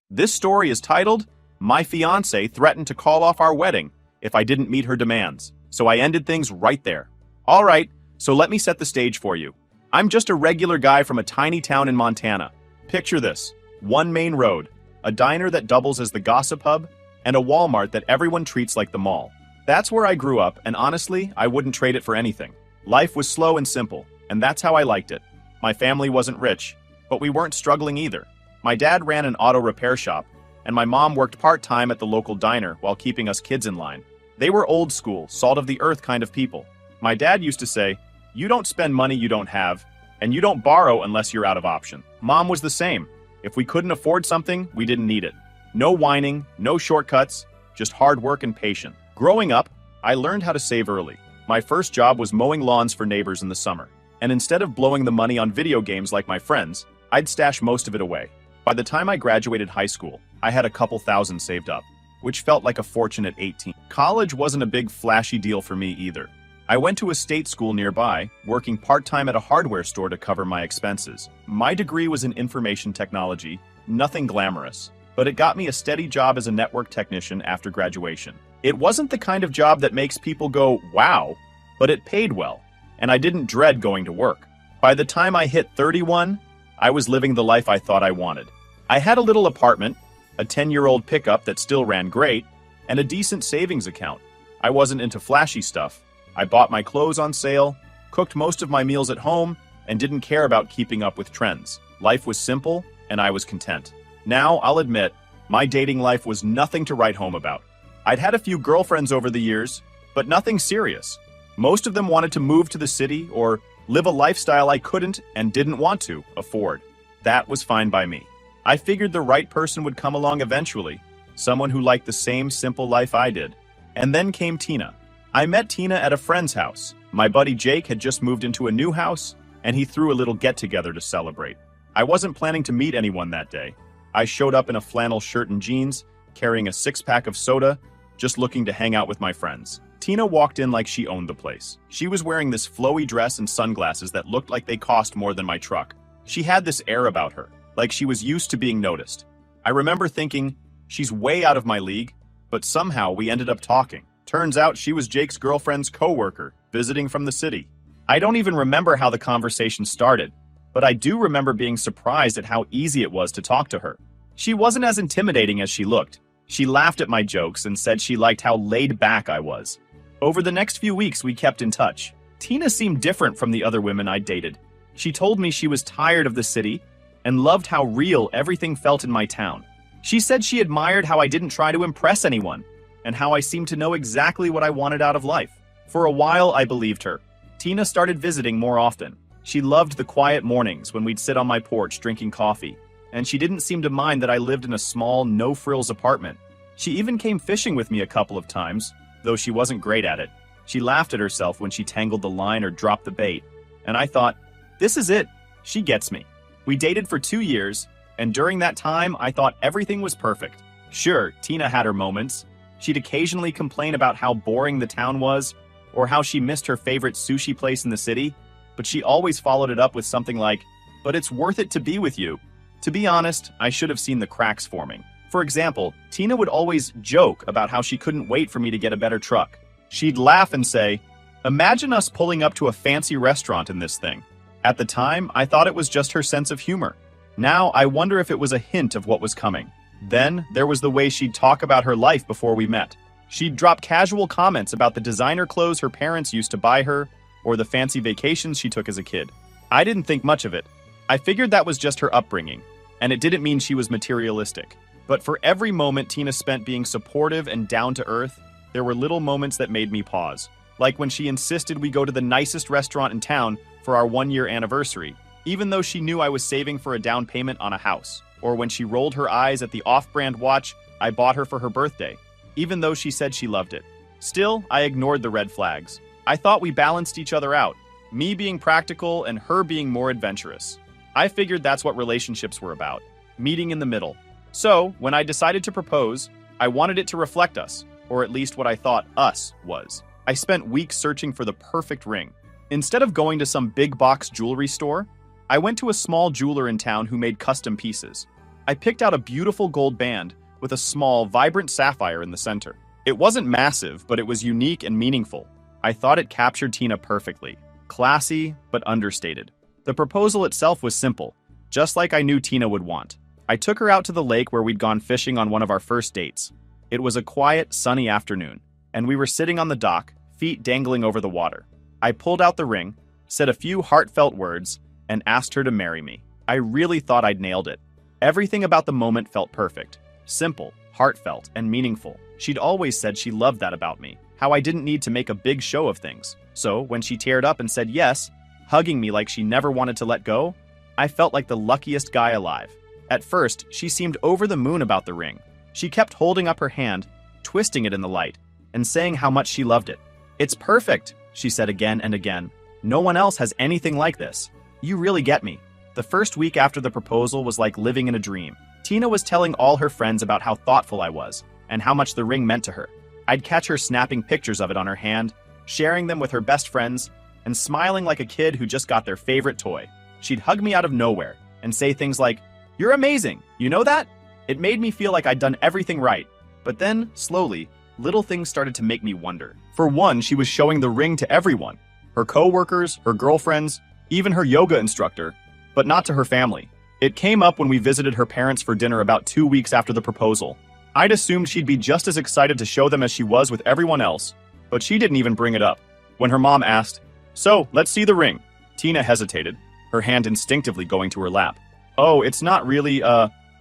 This story is titled, My Fiancé Threatened to Call Off Our Wedding If I Didn't Meet Her Demands. So I ended things right there. Alright, so let me set the stage for you. I'm just a regular guy from a tiny town in Montana. Picture this: one main road, a diner that doubles as the gossip hub, and a Walmart that everyone treats like the mall. That's where I grew up, and honestly, I wouldn't trade it for anything. Life was slow and simple, and that's how I liked it. My family wasn't rich, but we weren't struggling either. My dad ran an auto repair shop, and my mom worked part-time at the local diner while keeping us kids in line. They were old school, salt-of-the-earth kind of people. My dad used to say, "You don't spend money you don't have, and you don't borrow unless you're out of option." Mom was the same. If we couldn't afford something, we didn't need it. No whining, no shortcuts, just hard work and patience. Growing up, I learned how to save early. My first job was mowing lawns for neighbors in the summer. And instead of blowing the money on video games like my friends, I'd stash most of it away. By the time I graduated high school, I had a couple thousand saved up, which felt like a fortune at 18. College wasn't a big flashy deal for me either. I went to a state school nearby, working part-time at a hardware store to cover my expenses. My degree was in information technology, nothing glamorous, but it got me a steady job as a network technician after graduation. It wasn't the kind of job that makes people go, wow, but it paid well, and I didn't dread going to work. By the time I hit 31, I was living the life I thought I wanted. I had a little apartment, a 10-year-old pickup that still ran great, and a decent savings account. I wasn't into flashy stuff. I bought my clothes on sale, cooked most of my meals at home, and didn't care about keeping up with trends. Life was simple, and I was content. Now, I'll admit, my dating life was nothing to write home about. I'd had a few girlfriends over the years, but nothing serious. Most of them wanted to move to the city or live a lifestyle I couldn't and didn't want to afford. That was fine by me. I figured the right person would come along eventually, someone who liked the same simple life I did. And then came Tina. I met Tina at a friend's house. My buddy Jake had just moved into a new house, and he threw a little get-together to celebrate. I wasn't planning to meet anyone that day. I showed up in a flannel shirt and jeans, carrying a six-pack of soda, just looking to hang out with my friends. Tina walked in like she owned the place. She was wearing this flowy dress and sunglasses that looked like they cost more than my truck. She had this air about her, like she was used to being noticed. I remember thinking, she's way out of my league, but somehow we ended up talking. Turns out she was Jake's girlfriend's co-worker, visiting from the city. I don't even remember how the conversation started, but I do remember being surprised at how easy it was to talk to her. She wasn't as intimidating as she looked. She laughed at my jokes and said she liked how laid back I was. Over the next few weeks, we kept in touch. Tina seemed different from the other women I'd dated. She told me she was tired of the city and loved how real everything felt in my town. She said she admired how I didn't try to impress anyone and how I seemed to know exactly what I wanted out of life. For a while, I believed her. Tina started visiting more often. She loved the quiet mornings when we'd sit on my porch drinking coffee, and she didn't seem to mind that I lived in a small, no-frills apartment. She even came fishing with me a couple of times, though she wasn't great at it. She laughed at herself when she tangled the line or dropped the bait, and I thought, this is it. She gets me. We dated for 2 years, and during that time, I thought everything was perfect. Sure, Tina had her moments. She'd occasionally complain about how boring the town was, or how she missed her favorite sushi place in the city, but she always followed it up with something like, "But it's worth it to be with you." To be honest, I should have seen the cracks forming. For example, Tina would always joke about how she couldn't wait for me to get a better truck. She'd laugh and say, "Imagine us pulling up to a fancy restaurant in this thing." At the time, I thought it was just her sense of humor. Now, I wonder if it was a hint of what was coming. Then, there was the way she'd talk about her life before we met. She'd drop casual comments about the designer clothes her parents used to buy her, or the fancy vacations she took as a kid. I didn't think much of it. I figured that was just her upbringing, and it didn't mean she was materialistic. But for every moment Tina spent being supportive and down to earth, there were little moments that made me pause. Like when she insisted we go to the nicest restaurant in town for our 1-year anniversary, even though she knew I was saving for a down payment on a house. Or when she rolled her eyes at the off-brand watch I bought her for her birthday, even though she said she loved it. Still, I ignored the red flags. I thought we balanced each other out, me being practical and her being more adventurous. I figured that's what relationships were about, meeting in the middle. So, when I decided to propose, I wanted it to reflect us, or at least what I thought us was. I spent weeks searching for the perfect ring. Instead of going to some big box jewelry store, I went to a small jeweler in town who made custom pieces. I picked out a beautiful gold band with a small, vibrant sapphire in the center. It wasn't massive, but it was unique and meaningful. I thought it captured Tina perfectly. Classy, but understated. The proposal itself was simple, just like I knew Tina would want. I took her out to the lake where we'd gone fishing on one of our first dates. It was a quiet, sunny afternoon, and we were sitting on the dock, feet dangling over the water. I pulled out the ring, said a few heartfelt words, and asked her to marry me. I really thought I'd nailed it. Everything about the moment felt perfect. Simple, heartfelt, and meaningful. She'd always said she loved that about me, how I didn't need to make a big show of things. So, when she teared up and said yes, hugging me like she never wanted to let go, I felt like the luckiest guy alive. At first, she seemed over the moon about the ring. She kept holding up her hand, twisting it in the light, and saying how much she loved it. "It's perfect," she said again and again. "No one else has anything like this. You really get me." The first week after the proposal was like living in a dream. Tina was telling all her friends about how thoughtful I was, and how much the ring meant to her. I'd catch her snapping pictures of it on her hand, sharing them with her best friends, and smiling like a kid who just got their favorite toy. She'd hug me out of nowhere, and say things like, "You're amazing, you know that?" It made me feel like I'd done everything right. But then, slowly, little things started to make me wonder. For one, she was showing the ring to everyone. Her co-workers, her girlfriends, even her yoga instructor, but not to her family. It came up when we visited her parents for dinner about 2 weeks after the proposal. I'd assumed she'd be just as excited to show them as she was with everyone else, but she didn't even bring it up. When her mom asked, "So, let's see the ring," Tina hesitated, her hand instinctively going to her lap. "Oh, it's not really,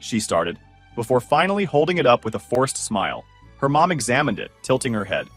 she started, before finally holding it up with a forced smile. Her mom examined it, tilting her head.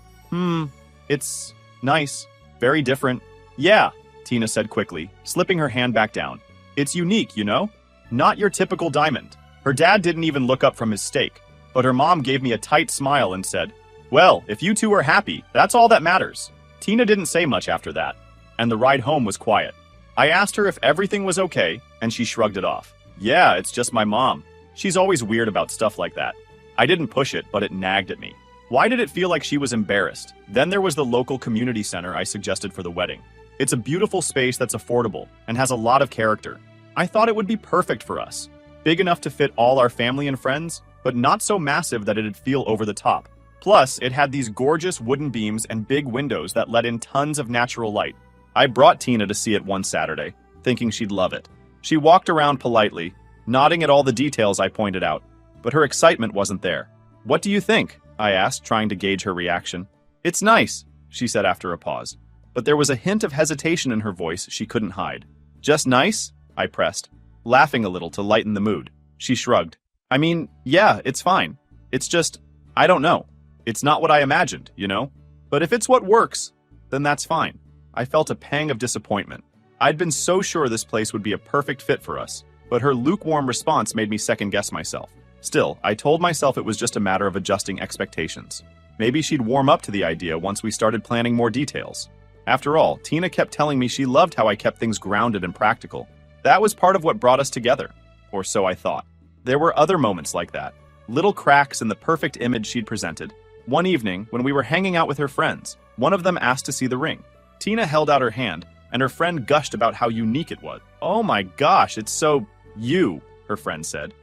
It's nice. Very different." "Yeah," Tina said quickly, slipping her hand back down. "It's unique, you know? Not your typical diamond." Her dad didn't even look up from his steak, but her mom gave me a tight smile and said, "Well, if you two are happy, that's all that matters." Tina didn't say much after that, and the ride home was quiet. I asked her if everything was okay, and she shrugged it off. "Yeah, it's just my mom. She's always weird about stuff like that." I didn't push it, but it nagged at me. Why did it feel like she was embarrassed? Then there was the local community center I suggested for the wedding. It's a beautiful space that's affordable and has a lot of character. I thought it would be perfect for us. Big enough to fit all our family and friends, but not so massive that it'd feel over the top. Plus, it had these gorgeous wooden beams and big windows that let in tons of natural light. I brought Tina to see it one Saturday, thinking she'd love it. She walked around politely, nodding at all the details I pointed out, but her excitement wasn't there. "What do you think?" I asked, trying to gauge her reaction. "It's nice," she said after a pause, but there was a hint of hesitation in her voice she couldn't hide. "Just nice?" I pressed, laughing a little to lighten the mood. She shrugged. "I mean, yeah, it's fine. It's just, I don't know. It's not what I imagined, you know? But if it's what works, then that's fine." I felt a pang of disappointment. I'd been so sure this place would be a perfect fit for us, but her lukewarm response made me second-guess myself. Still, I told myself it was just a matter of adjusting expectations. Maybe she'd warm up to the idea once we started planning more details. After all, Tina kept telling me she loved how I kept things grounded and practical. That was part of what brought us together, or so I thought. There were other moments like that, little cracks in the perfect image she'd presented. One evening, when we were hanging out with her friends, one of them asked to see the ring. Tina held out her hand, and her friend gushed about how unique it was. "Oh my gosh, it's so you," her friend said.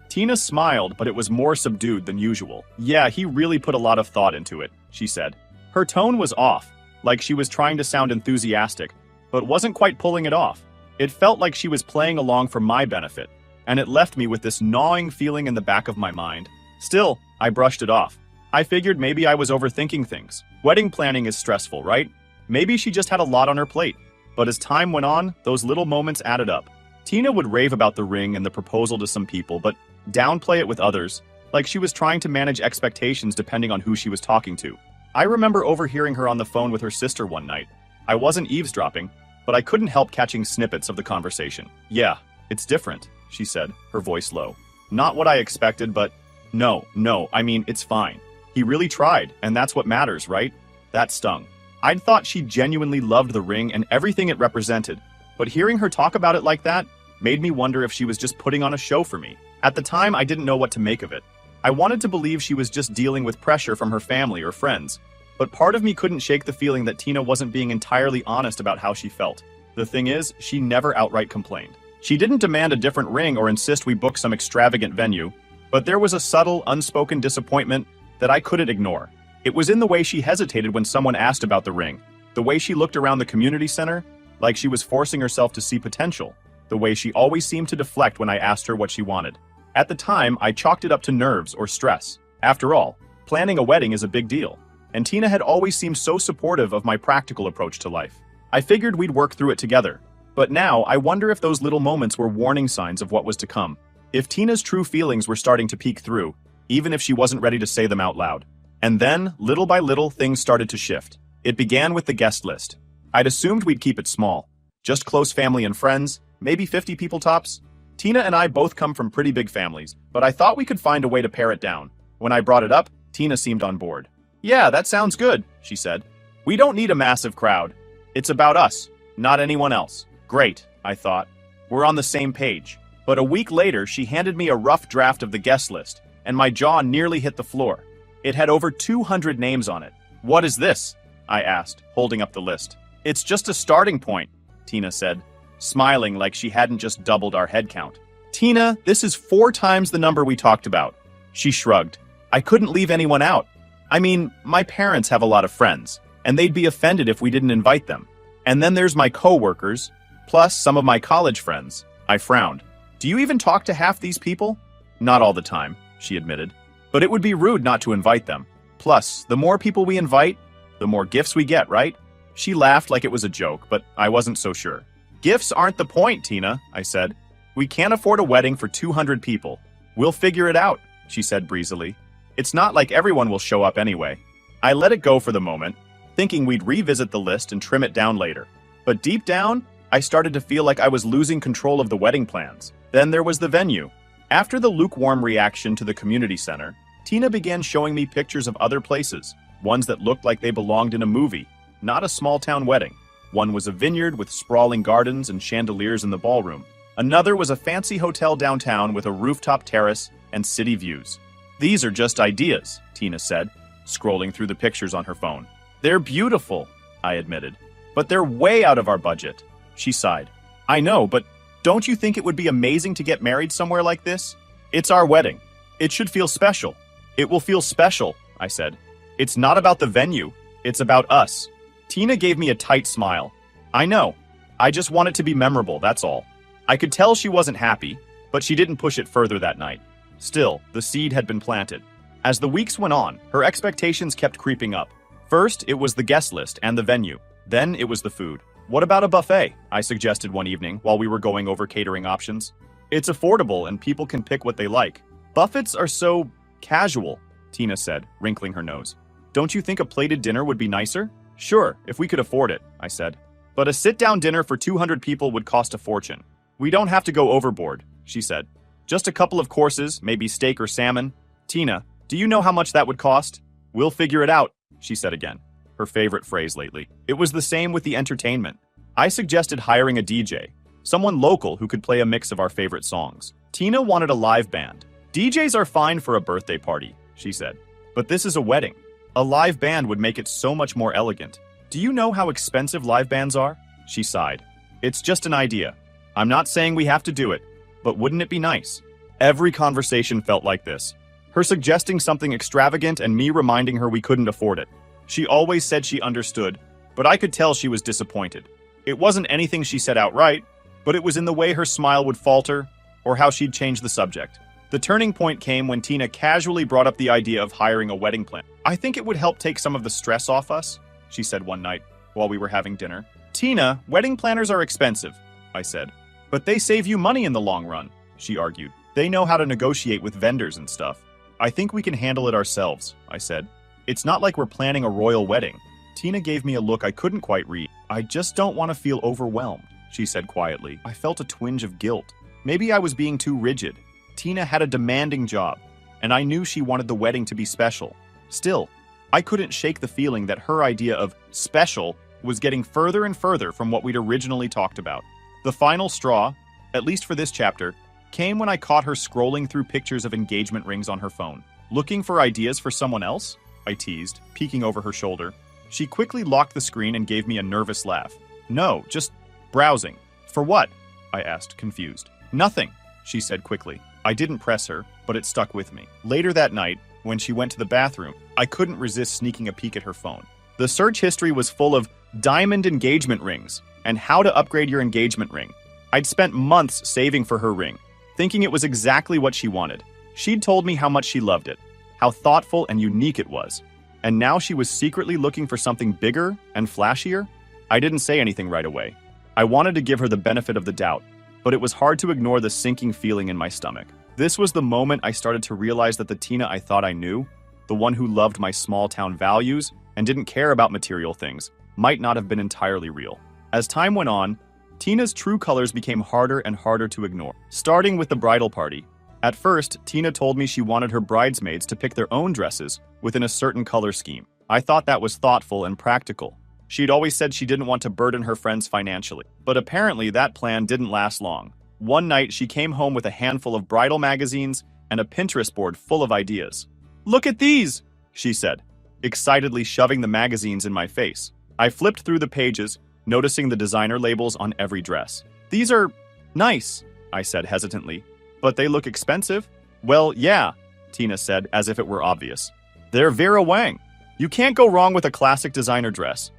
Tina smiled, but it was more subdued than usual. "Yeah, he really put a lot of thought into it," she said. Her tone was off, like she was trying to sound enthusiastic, but wasn't quite pulling it off. It felt like she was playing along for my benefit, and it left me with this gnawing feeling in the back of my mind. Still, I brushed it off. I figured maybe I was overthinking things. Wedding planning is stressful, right? Maybe she just had a lot on her plate. But as time went on, those little moments added up. Tina would rave about the ring and the proposal to some people, but downplay it with others, like she was trying to manage expectations depending on who she was talking to. I remember overhearing her on the phone with her sister one night. I wasn't eavesdropping, but I couldn't help catching snippets of the conversation. "Yeah, it's different," she said, her voice low. "Not what I expected, but no, I mean, it's fine. He really tried, and that's what matters, right?" That stung. I'd thought she genuinely loved the ring and everything it represented, but hearing her talk about it like that made me wonder if she was just putting on a show for me. At the time, I didn't know what to make of it. I wanted to believe she was just dealing with pressure from her family or friends, but part of me couldn't shake the feeling that Tina wasn't being entirely honest about how she felt. The thing is, she never outright complained. She didn't demand a different ring or insist we book some extravagant venue, but there was a subtle, unspoken disappointment that I couldn't ignore. It was in the way she hesitated when someone asked about the ring, the way she looked around the community center, like she was forcing herself to see potential, the way she always seemed to deflect when I asked her what she wanted. At the time, I chalked it up to nerves or stress. After all, planning a wedding is a big deal, and Tina had always seemed so supportive of my practical approach to life. I figured we'd work through it together, but now I wonder if those little moments were warning signs of what was to come. If Tina's true feelings were starting to peek through, even if she wasn't ready to say them out loud. And then, little by little, things started to shift. It began with the guest list. I'd assumed we'd keep it small. Just close family and friends, maybe 50 people tops. Tina and I both come from pretty big families, but I thought we could find a way to pare it down. When I brought it up, Tina seemed on board. "Yeah, that sounds good," she said. "We don't need a massive crowd. It's about us, not anyone else." Great, I thought. We're on the same page. But a week later, she handed me a rough draft of the guest list, and my jaw nearly hit the floor. It had over 200 names on it. "What is this?" I asked, holding up the list. "It's just a starting point," Tina said, smiling like she hadn't just doubled our head count. "Tina, this is 4 times the number we talked about." She shrugged. "I couldn't leave anyone out. I mean, my parents have a lot of friends, and they'd be offended if we didn't invite them. And then there's my co-workers, plus some of my college friends." I frowned. "Do you even talk to half these people?" "Not all the time," she admitted. "But it would be rude not to invite them. Plus, the more people we invite, the more gifts we get, right?" She laughed like it was a joke, but I wasn't so sure. "Gifts aren't the point, Tina," I said. "We can't afford a wedding for 200 people. We'll figure it out," she said breezily. "It's not like everyone will show up anyway." I let it go for the moment, thinking we'd revisit the list and trim it down later. But deep down, I started to feel like I was losing control of the wedding plans. Then there was the venue. After the lukewarm reaction to the community center, Tina began showing me pictures of other places, ones that looked like they belonged in a movie, not a small-town wedding. One was a vineyard with sprawling gardens and chandeliers in the ballroom. Another was a fancy hotel downtown with a rooftop terrace and city views. "These are just ideas," Tina said, scrolling through the pictures on her phone. "They're beautiful," I admitted, "but they're way out of our budget." She sighed. "I know, but don't you think it would be amazing to get married somewhere like this? It's our wedding. It should feel special." "It will feel special," I said. "It's not about the venue. It's about us." Tina gave me a tight smile. "I know. I just want it to be memorable, that's all." I could tell she wasn't happy, but she didn't push it further that night. Still, the seed had been planted. As the weeks went on, her expectations kept creeping up. First, it was the guest list and the venue. Then it was the food. "What about a buffet?" I suggested one evening while we were going over catering options. "It's affordable and people can pick what they like." "Buffets are so casual," Tina said, wrinkling her nose. "Don't you think a plated dinner would be nicer?" "Sure, if we could afford it," I said. "But a sit-down dinner for 200 people would cost a fortune." "We don't have to go overboard," she said. "Just a couple of courses, maybe steak or salmon." "Tina, do you know how much that would cost?" "We'll figure it out," she said again. Her favorite phrase lately. It was the same with the entertainment. I suggested hiring a DJ, someone local who could play a mix of our favorite songs. Tina wanted a live band. "DJs are fine for a birthday party," she said. "But this is a wedding. A live band would make it so much more elegant." "Do you know how expensive live bands are?" She sighed. "It's just an idea. I'm not saying we have to do it, but wouldn't it be nice?" Every conversation felt like this. Her suggesting something extravagant and me reminding her we couldn't afford it. She always said she understood, but I could tell she was disappointed. It wasn't anything she said outright, but it was in the way her smile would falter or how she'd change the subject. The turning point came when Tina casually brought up the idea of hiring a wedding planner. "I think it would help take some of the stress off us," she said one night while we were having dinner. "Tina, wedding planners are expensive," I said. "But they save you money in the long run," she argued. "They know how to negotiate with vendors and stuff." "I think we can handle it ourselves," I said. "It's not like we're planning a royal wedding." Tina gave me a look I couldn't quite read. "I just don't want to feel overwhelmed," she said quietly. I felt a twinge of guilt. Maybe I was being too rigid. Tina had a demanding job, and I knew she wanted the wedding to be special. Still, I couldn't shake the feeling that her idea of special was getting further and further from what we'd originally talked about. The final straw, at least for this chapter, came when I caught her scrolling through pictures of engagement rings on her phone. "Looking for ideas for someone else?" I teased, peeking over her shoulder. She quickly locked the screen and gave me a nervous laugh. "No, just browsing." "For what?" I asked, confused. Nothing, she said quickly. I didn't press her, but it stuck with me. Later that night, when she went to the bathroom, I couldn't resist sneaking a peek at her phone. The search history was full of diamond engagement rings and how to upgrade your engagement ring. I'd spent months saving for her ring, thinking it was exactly what she wanted. She'd told me how much she loved it, how thoughtful and unique it was. And now she was secretly looking for something bigger and flashier? I didn't say anything right away. I wanted to give her the benefit of the doubt, but it was hard to ignore the sinking feeling in my stomach. This was the moment I started to realize that the Tina I thought I knew, the one who loved my small-town values and didn't care about material things, might not have been entirely real. As time went on, Tina's true colors became harder and harder to ignore, starting with the bridal party. At first, Tina told me she wanted her bridesmaids to pick their own dresses within a certain color scheme. I thought that was thoughtful and practical. She'd always said she didn't want to burden her friends financially, but apparently that plan didn't last long. One night, she came home with a handful of bridal magazines and a Pinterest board full of ideas. "Look at these," she said, excitedly shoving the magazines in my face. I flipped through the pages, noticing the designer labels on every dress. "These are nice," I said hesitantly, "but they look expensive." "Well, yeah," Tina said, as if it were obvious. "They're Vera Wang. You can't go wrong with a classic designer dress."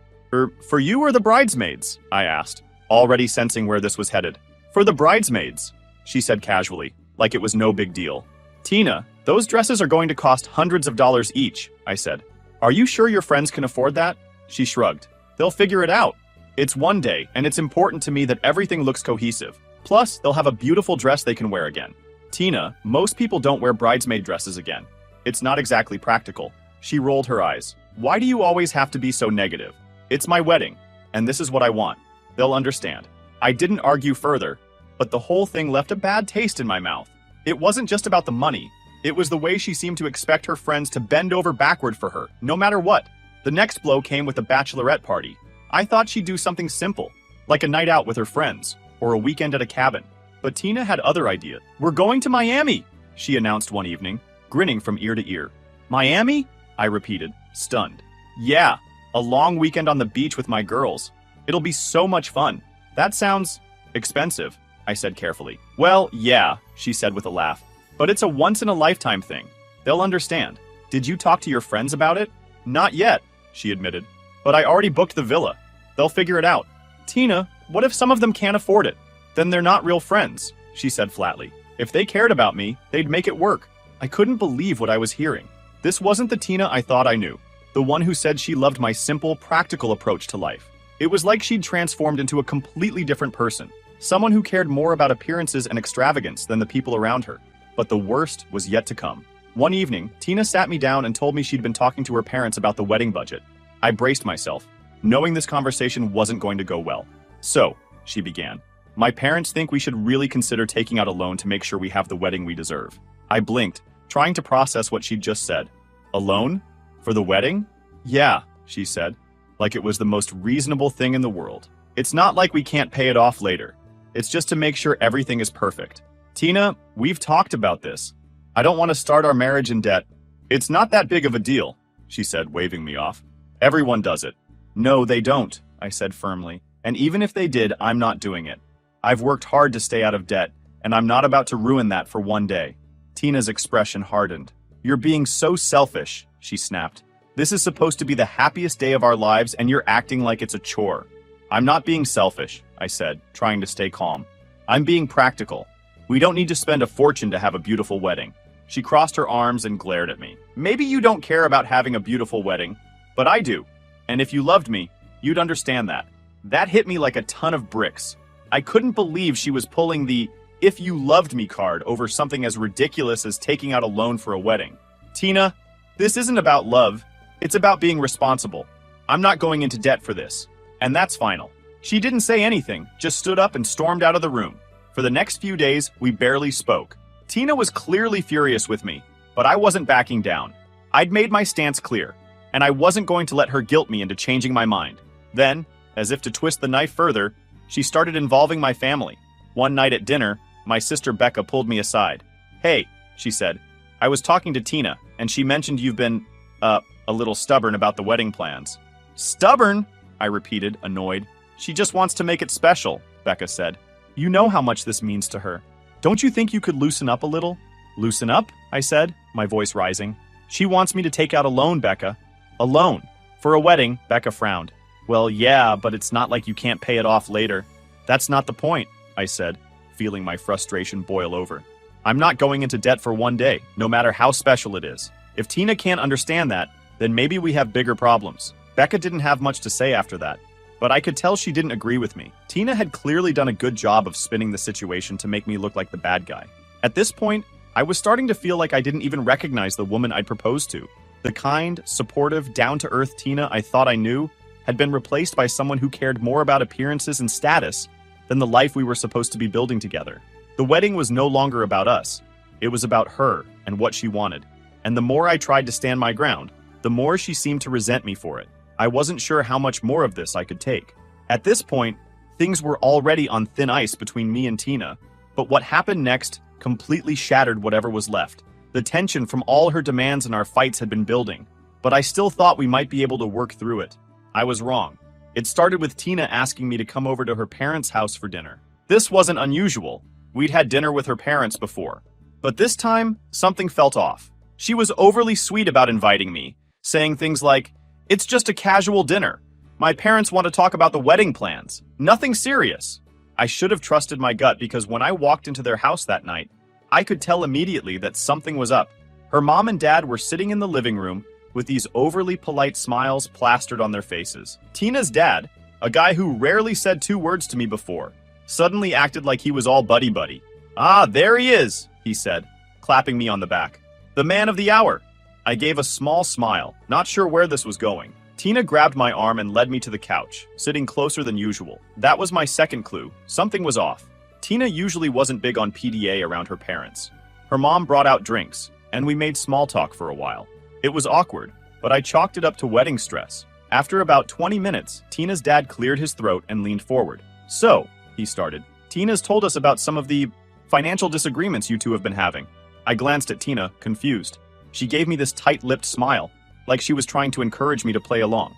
For you or the bridesmaids?" I asked, already sensing where this was headed. "For the bridesmaids," she said casually, like it was no big deal. "Tina, those dresses are going to cost hundreds of dollars each," I said. "Are you sure your friends can afford that?" She shrugged. "They'll figure it out. It's one day, and it's important to me that everything looks cohesive. Plus, they'll have a beautiful dress they can wear again." "Tina, most people don't wear bridesmaid dresses again. It's not exactly practical." She rolled her eyes. "Why do you always have to be so negative? It's my wedding, and this is what I want. They'll understand." I didn't argue further, but the whole thing left a bad taste in my mouth. It wasn't just about the money. It was the way she seemed to expect her friends to bend over backward for her, no matter what. The next blow came with the bachelorette party. I thought she'd do something simple, like a night out with her friends, or a weekend at a cabin. But Tina had other ideas. "We're going to Miami," she announced one evening, grinning from ear to ear. "Miami?" I repeated, stunned. "Yeah, a long weekend on the beach with my girls. It'll be so much fun." "That sounds expensive," I said carefully. "Well, yeah," she said with a laugh. "But it's a once-in-a-lifetime thing. They'll understand." "Did you talk to your friends about it?" "Not yet," she admitted. "But I already booked the villa. They'll figure it out." "Tina, what if some of them can't afford it? Then they're not real friends," she said flatly. "If they cared about me, they'd make it work." I couldn't believe what I was hearing. This wasn't the Tina I thought I knew, the one who said she loved my simple, practical approach to life. It was like she'd transformed into a completely different person, someone who cared more about appearances and extravagance than the people around her. But the worst was yet to come. One evening, Tina sat me down and told me she'd been talking to her parents about the wedding budget. I braced myself, knowing this conversation wasn't going to go well. "So," she began, "my parents think we should really consider taking out a loan to make sure we have the wedding we deserve." I blinked, trying to process what she'd just said. "A loan? For the wedding?" "Yeah," she said, like it was the most reasonable thing in the world. "It's not like we can't pay it off later. It's just to make sure everything is perfect." "Tina, we've talked about this. I don't want to start our marriage in debt." "It's not that big of a deal," she said, waving me off. "Everyone does it." "No, they don't," I said firmly. "And even if they did, I'm not doing it. I've worked hard to stay out of debt, and I'm not about to ruin that for one day." Tina's expression hardened. "You're being so selfish," she snapped. "This is supposed to be the happiest day of our lives, and you're acting like it's a chore." "I'm not being selfish," I said, trying to stay calm. "I'm being practical. We don't need to spend a fortune to have a beautiful wedding." She crossed her arms and glared at me. "Maybe you don't care about having a beautiful wedding, but I do. And if you loved me, you'd understand that." That hit me like a ton of bricks. I couldn't believe she was pulling the "if you loved me" card over something as ridiculous as taking out a loan for a wedding. "Tina, this isn't about love. It's about being responsible. I'm not going into debt for this. And that's final." She didn't say anything, just stood up and stormed out of the room. For the next few days, we barely spoke. Tina was clearly furious with me, but I wasn't backing down. I'd made my stance clear, and I wasn't going to let her guilt me into changing my mind. Then, as if to twist the knife further, she started involving my family. One night at dinner, my sister Becca pulled me aside. "Hey," she said, "I was talking to Tina, and she mentioned you've been, a little stubborn about the wedding plans." "Stubborn?" I repeated, annoyed. "She just wants to make it special," Becca said. You know how much this means to her. Don't you think you could loosen up a little? Loosen up? I said, my voice rising. She wants me to take out a loan, Becca. A loan? For a wedding, Becca frowned. Well, yeah, but it's not like you can't pay it off later. That's not the point, I said, feeling my frustration boil over. I'm not going into debt for one day, no matter how special it is. If Tina can't understand that, then maybe we have bigger problems. Becca didn't have much to say after that, but I could tell she didn't agree with me. Tina had clearly done a good job of spinning the situation to make me look like the bad guy. At this point, I was starting to feel like I didn't even recognize the woman I'd proposed to. The kind, supportive, down-to-earth Tina I thought I knew had been replaced by someone who cared more about appearances and status than the life we were supposed to be building together. The wedding was no longer about us. It was about her and what she wanted. And the more I tried to stand my ground, the more she seemed to resent me for it. I wasn't sure how much more of this I could take. At this point, things were already on thin ice between me and Tina, but what happened next completely shattered whatever was left. The tension from all her demands and our fights had been building, but I still thought we might be able to work through it. I was wrong. It started with Tina asking me to come over to her parents' house for dinner. This wasn't unusual. We'd had dinner with her parents before. But this time, something felt off. She was overly sweet about inviting me, saying things like, "It's just a casual dinner. My parents want to talk about the wedding plans. Nothing serious." I should have trusted my gut because when I walked into their house that night, I could tell immediately that something was up. Her mom and dad were sitting in the living room with these overly polite smiles plastered on their faces. Tina's dad, a guy who rarely said 2 words to me before, suddenly acted like he was all buddy-buddy. "Ah, there he is," he said, clapping me on the back. "The man of the hour." I gave a small smile, not sure where this was going. Tina grabbed my arm and led me to the couch, sitting closer than usual. That was my second clue. Something was off. Tina usually wasn't big on PDA around her parents. Her mom brought out drinks, and we made small talk for a while. It was awkward, but I chalked it up to wedding stress. After about 20 minutes, Tina's dad cleared his throat and leaned forward. "So," he started, "Tina's told us about some of the financial disagreements you two have been having." I glanced at Tina, confused. She gave me this tight-lipped smile, like she was trying to encourage me to play along.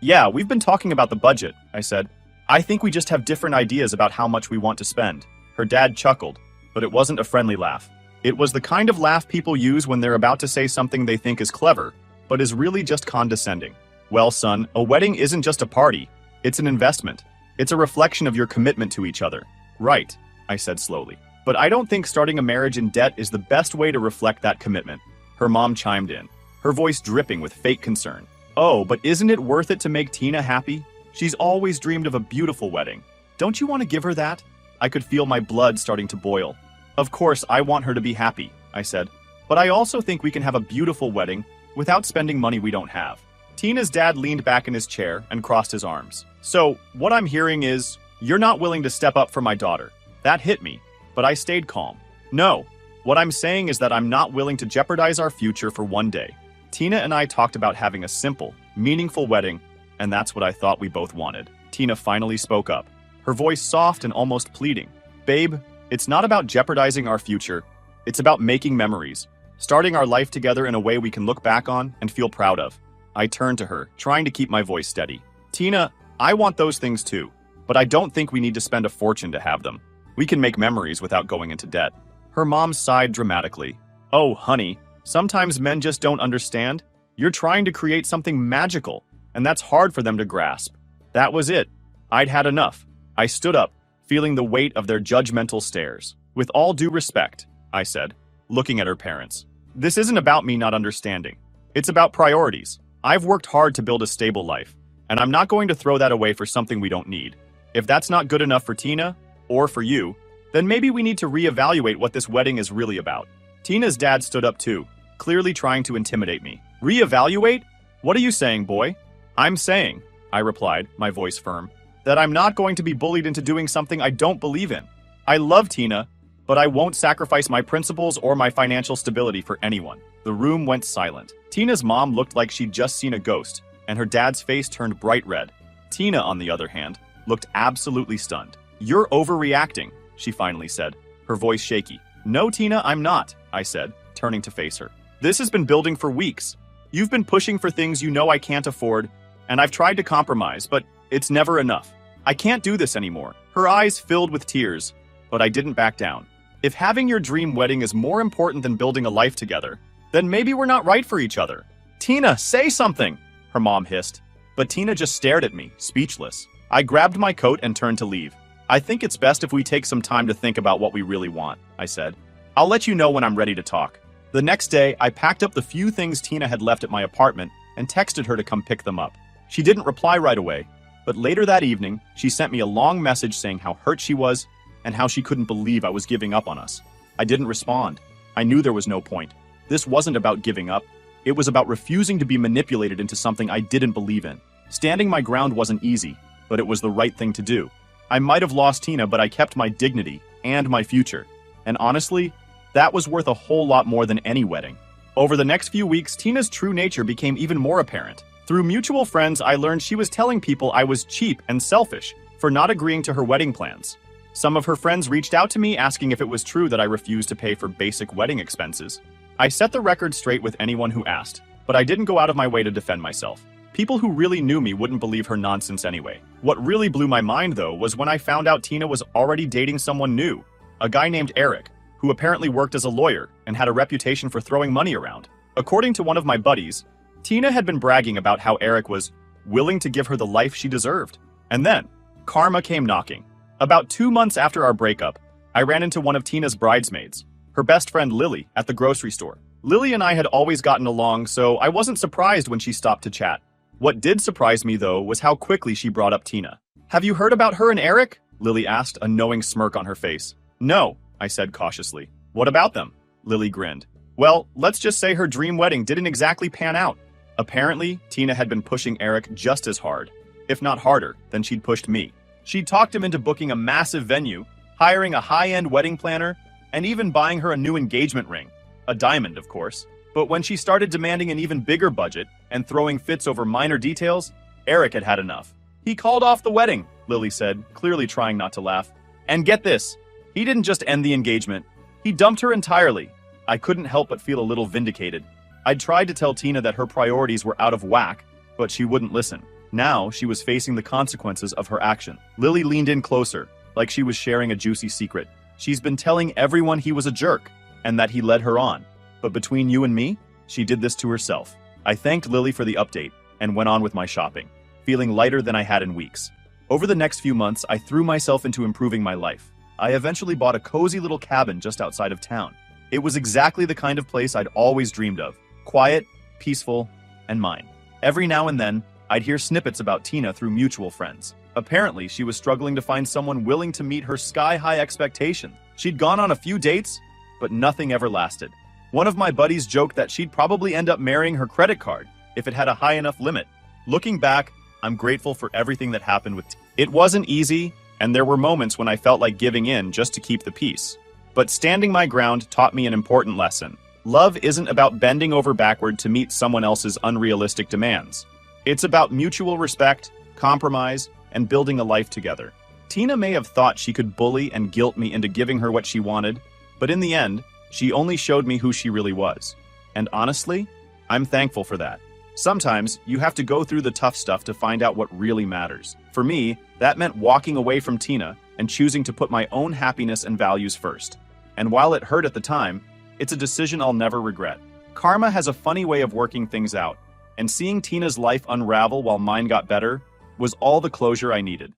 Yeah, we've been talking about the budget," I said. "I think we just have different ideas about how much we want to spend." Her dad chuckled, but it wasn't a friendly laugh. It was the kind of laugh people use when they're about to say something they think is clever, but is really just condescending. "Well, son, a wedding isn't just a party. It's an investment. It's a reflection of your commitment to each other." "Right," I said slowly. "But I don't think starting a marriage in debt is the best way to reflect that commitment." Her mom chimed in, her voice dripping with fake concern. "Oh, but isn't it worth it to make Tina happy? She's always dreamed of a beautiful wedding. Don't you want to give her that?" I could feel my blood starting to boil. "Of course, I want her to be happy," I said. "But I also think we can have a beautiful wedding without spending money we don't have." Tina's dad leaned back in his chair and crossed his arms. "So, what I'm hearing is, you're not willing to step up for my daughter." That hit me, but I stayed calm. "No, what I'm saying is that I'm not willing to jeopardize our future for one day." Tina and I talked about having a simple, meaningful wedding, and that's what I thought we both wanted. Tina finally spoke up, her voice soft and almost pleading. "Babe, it's not about jeopardizing our future. It's about making memories, starting our life together in a way we can look back on and feel proud of." I turned to her, trying to keep my voice steady. "Tina, I want those things too, but I don't think we need to spend a fortune to have them. We can make memories without going into debt." Her mom sighed dramatically. "Oh, honey, sometimes men just don't understand. You're trying to create something magical, and that's hard for them to grasp." That was it. I'd had enough. I stood up, feeling the weight of their judgmental stares. "With all due respect," I said, looking at her parents, "this isn't about me not understanding. It's about priorities. I've worked hard to build a stable life, and I'm not going to throw that away for something we don't need. If that's not good enough for Tina, or for you, then maybe we need to reevaluate what this wedding is really about." Tina's dad stood up too, clearly trying to intimidate me. "Reevaluate? What are you saying, boy?" "I'm saying," I replied, my voice firm, "that I'm not going to be bullied into doing something I don't believe in. I love Tina, but I won't sacrifice my principles or my financial stability for anyone." The room went silent. Tina's mom looked like she'd just seen a ghost, and her dad's face turned bright red. Tina, on the other hand, looked absolutely stunned. "You're overreacting," she finally said, her voice shaky. "No, Tina, I'm not," I said, turning to face her. "This has been building for weeks. You've been pushing for things you know I can't afford, and I've tried to compromise, but it's never enough. I can't do this anymore. Her eyes filled with tears, but I didn't back down. If having your dream wedding is more important than building a life together, then maybe we're not right for each other. Tina, say something, her mom hissed. But Tina just stared at me, speechless. I grabbed my coat and turned to leave. I think it's best if we take some time to think about what we really want, I said. I'll let you know when I'm ready to talk. The next day, I packed up the few things Tina had left at my apartment and texted her to come pick them up. She didn't reply right away, but later that evening, she sent me a long message saying how hurt she was and how she couldn't believe I was giving up on us. I didn't respond. I knew there was no point. This wasn't about giving up. It was about refusing to be manipulated into something I didn't believe in. Standing my ground wasn't easy, but it was the right thing to do. I might have lost Tina, but I kept my dignity and my future. And honestly, that was worth a whole lot more than any wedding. Over the next few weeks, Tina's true nature became even more apparent. Through mutual friends, I learned she was telling people I was cheap and selfish for not agreeing to her wedding plans. Some of her friends reached out to me asking if it was true that I refused to pay for basic wedding expenses. I set the record straight with anyone who asked, but I didn't go out of my way to defend myself. People who really knew me wouldn't believe her nonsense anyway. What really blew my mind, though, was when I found out Tina was already dating someone new, a guy named Eric, who apparently worked as a lawyer and had a reputation for throwing money around. According to one of my buddies, Tina had been bragging about how Eric was willing to give her the life she deserved. And then, karma came knocking. About 2 months after our breakup, I ran into one of Tina's bridesmaids, her best friend Lily, at the grocery store. Lily and I had always gotten along, so I wasn't surprised when she stopped to chat. What did surprise me, though, was how quickly she brought up Tina. "Have you heard about her and Eric?" Lily asked, a knowing smirk on her face. "No," I said cautiously. "What about them?" Lily grinned. "Well, let's just say her dream wedding didn't exactly pan out." Apparently, Tina had been pushing Eric just as hard, if not harder, than she'd pushed me. She'd talked him into booking a massive venue, hiring a high-end wedding planner, and even buying her a new engagement ring. A diamond, of course. But when she started demanding an even bigger budget and throwing fits over minor details, Eric had had enough. "He called off the wedding," Lily said, clearly trying not to laugh. "And get this, he didn't just end the engagement. He dumped her entirely." I couldn't help but feel a little vindicated. I'd tried to tell Tina that her priorities were out of whack, but she wouldn't listen. Now she was facing the consequences of her action. Lily leaned in closer, like she was sharing a juicy secret. "She's been telling everyone he was a jerk, and that he led her on. But between you and me, she did this to herself." I thanked Lily for the update and went on with my shopping, feeling lighter than I had in weeks. Over the next few months, I threw myself into improving my life. I eventually bought a cozy little cabin just outside of town. It was exactly the kind of place I'd always dreamed of. Quiet, peaceful, and mine. Every now and then, I'd hear snippets about Tina through mutual friends. Apparently, she was struggling to find someone willing to meet her sky-high expectation. She'd gone on a few dates, but nothing ever lasted. One of my buddies joked that she'd probably end up marrying her credit card if it had a high enough limit. Looking back, I'm grateful for everything that happened with Tina. It wasn't easy, and there were moments when I felt like giving in just to keep the peace. But standing my ground taught me an important lesson. Love isn't about bending over backward to meet someone else's unrealistic demands. It's about mutual respect, compromise, and building a life together. Tina may have thought she could bully and guilt me into giving her what she wanted, but in the end, she only showed me who she really was. And honestly, I'm thankful for that. Sometimes, you have to go through the tough stuff to find out what really matters. For me, that meant walking away from Tina and choosing to put my own happiness and values first. And while it hurt at the time, it's a decision I'll never regret. Karma has a funny way of working things out, and seeing Tina's life unravel while mine got better was all the closure I needed.